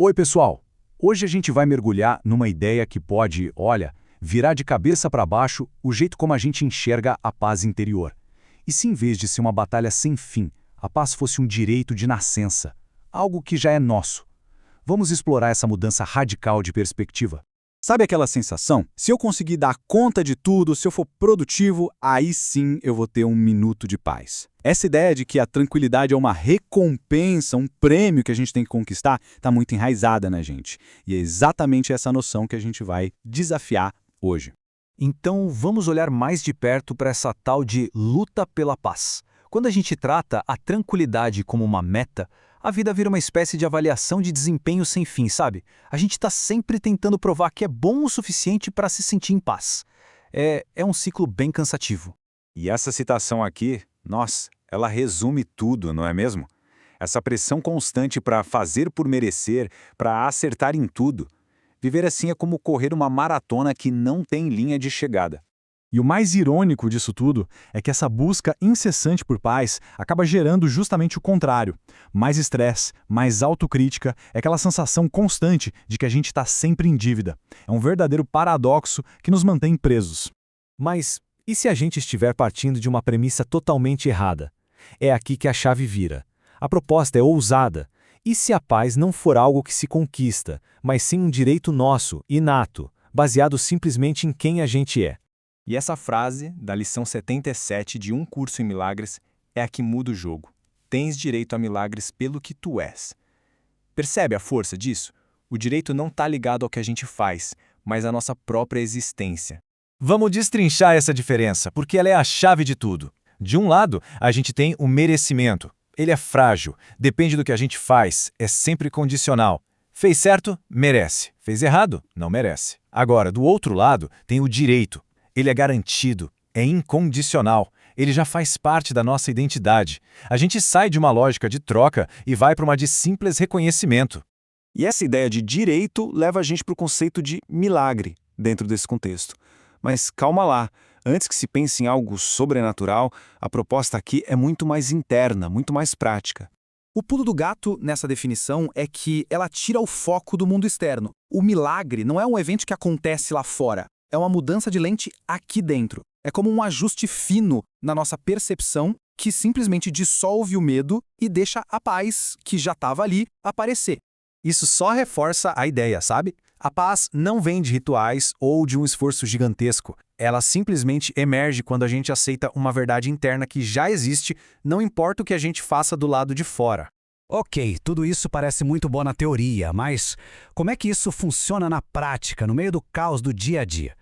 Oi, pessoal! Hoje a gente vai mergulhar numa ideia que pode, olha, virar de cabeça para baixo o jeito como a gente enxerga a paz interior. E se em vez de ser uma batalha sem fim, a paz fosse um direito de nascença, algo que já é nosso. Vamos explorar essa mudança radical de perspectiva. Sabe aquela sensação? Se eu conseguir dar conta de tudo, se eu for produtivo, aí sim eu vou ter um minuto de paz. Essa ideia de que a tranquilidade é uma recompensa, um prêmio que a gente tem que conquistar, está muito enraizada na gente. E é exatamente essa noção que a gente vai desafiar hoje. Então, vamos olhar mais de perto para essa tal de luta pela paz. Quando a gente trata a tranquilidade como uma meta, a vida vira uma espécie de avaliação de desempenho sem fim, sabe? A gente está sempre tentando provar que é bom o suficiente para se sentir em paz. É um ciclo bem cansativo. E essa citação aqui, nossa, ela resume tudo, não é mesmo? Essa pressão constante para fazer por merecer, para acertar em tudo. Viver assim é como correr uma maratona que não tem linha de chegada. E o mais irônico disso tudo é que essa busca incessante por paz acaba gerando justamente o contrário. Mais estresse, mais autocrítica, é aquela sensação constante de que a gente está sempre em dívida. É um verdadeiro paradoxo que nos mantém presos. Mas e se a gente estiver partindo de uma premissa totalmente errada? É aqui que a chave vira. A proposta é ousada. E se a paz não for algo que se conquista, mas sim um direito nosso, inato, baseado simplesmente em quem a gente é? E essa frase, da lição 77 de Um Curso em Milagres, é a que muda o jogo. Tens direito a milagres pelo que tu és. Percebe a força disso? O direito não está ligado ao que a gente faz, mas à nossa própria existência. Vamos destrinchar essa diferença, porque ela é a chave de tudo. De um lado, a gente tem o merecimento. Ele é frágil, depende do que a gente faz, é sempre condicional. Fez certo? Merece. Fez errado? Não merece. Agora, do outro lado, tem o direito. Ele é garantido, é incondicional, ele já faz parte da nossa identidade. A gente sai de uma lógica de troca e vai para uma de simples reconhecimento. E essa ideia de direito leva a gente para o conceito de milagre dentro desse contexto. Mas calma lá, antes que se pense em algo sobrenatural, a proposta aqui é muito mais interna, muito mais prática. O pulo do gato nessa definição é que ela tira o foco do mundo externo. O milagre não é um evento que acontece lá fora. É uma mudança de lente aqui dentro. É como um ajuste fino na nossa percepção que simplesmente dissolve o medo e deixa a paz, que já estava ali, aparecer. Isso só reforça a ideia, sabe? A paz não vem de rituais ou de um esforço gigantesco. Ela simplesmente emerge quando a gente aceita uma verdade interna que já existe, não importa o que a gente faça do lado de fora. Ok, tudo isso parece muito bom na teoria, mas como é que isso funciona na prática, no meio do caos do dia a dia?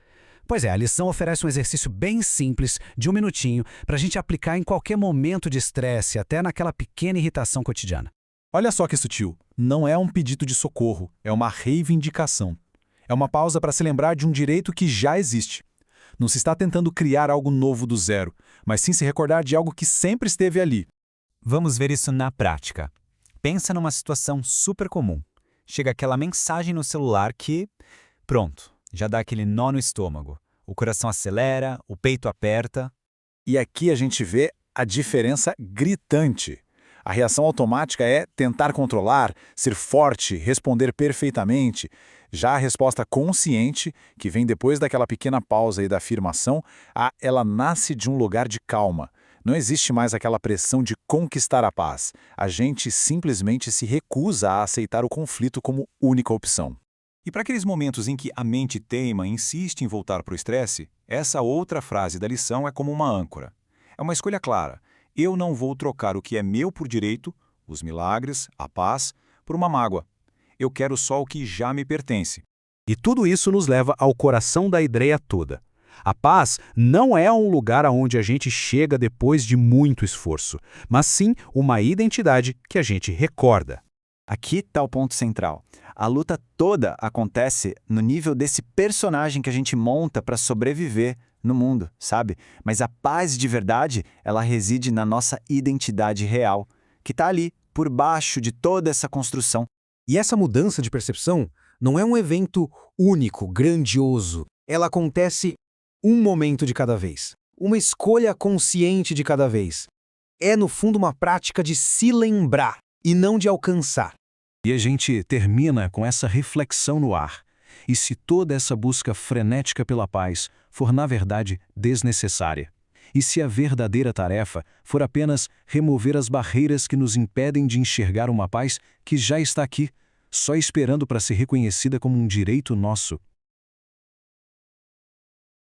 Pois é, a lição oferece um exercício bem simples, de 1 minutinho, para a gente aplicar em qualquer momento de estresse, até naquela pequena irritação cotidiana. Olha só que sutil. Não é um pedido de socorro, é uma reivindicação. É uma pausa para se lembrar de um direito que já existe. Não se está tentando criar algo novo do zero, mas sim se recordar de algo que sempre esteve ali. Vamos ver isso na prática. Pensa numa situação super comum. Chega aquela mensagem no celular que... Pronto, já dá aquele nó no estômago. O coração acelera, o peito aperta. E aqui a gente vê a diferença gritante. A reação automática é tentar controlar, ser forte, responder perfeitamente. Já a resposta consciente, que vem depois daquela pequena pausa e da afirmação, ela nasce de um lugar de calma. Não existe mais aquela pressão de conquistar a paz. A gente simplesmente se recusa a aceitar o conflito como única opção. E para aqueles momentos em que a mente teima e insiste em voltar para o estresse, essa outra frase da lição é como uma âncora. É uma escolha clara. Eu não vou trocar o que é meu por direito, os milagres, a paz, por uma mágoa. Eu quero só o que já me pertence. E tudo isso nos leva ao coração da ideia toda. A paz não é um lugar aonde a gente chega depois de muito esforço, mas sim uma identidade que a gente recorda. Aqui está o ponto central. A luta toda acontece no nível desse personagem que a gente monta para sobreviver no mundo, sabe? Mas a paz de verdade, ela reside na nossa identidade real, que está ali, por baixo de toda essa construção. E essa mudança de percepção não é um evento único, grandioso. Ela acontece um momento de cada vez. Uma escolha consciente de cada vez. É, no fundo, uma prática de se lembrar e não de alcançar. E a gente termina com essa reflexão no ar. E se toda essa busca frenética pela paz for, na verdade, desnecessária? E se a verdadeira tarefa for apenas remover as barreiras que nos impedem de enxergar uma paz que já está aqui, só esperando para ser reconhecida como um direito nosso?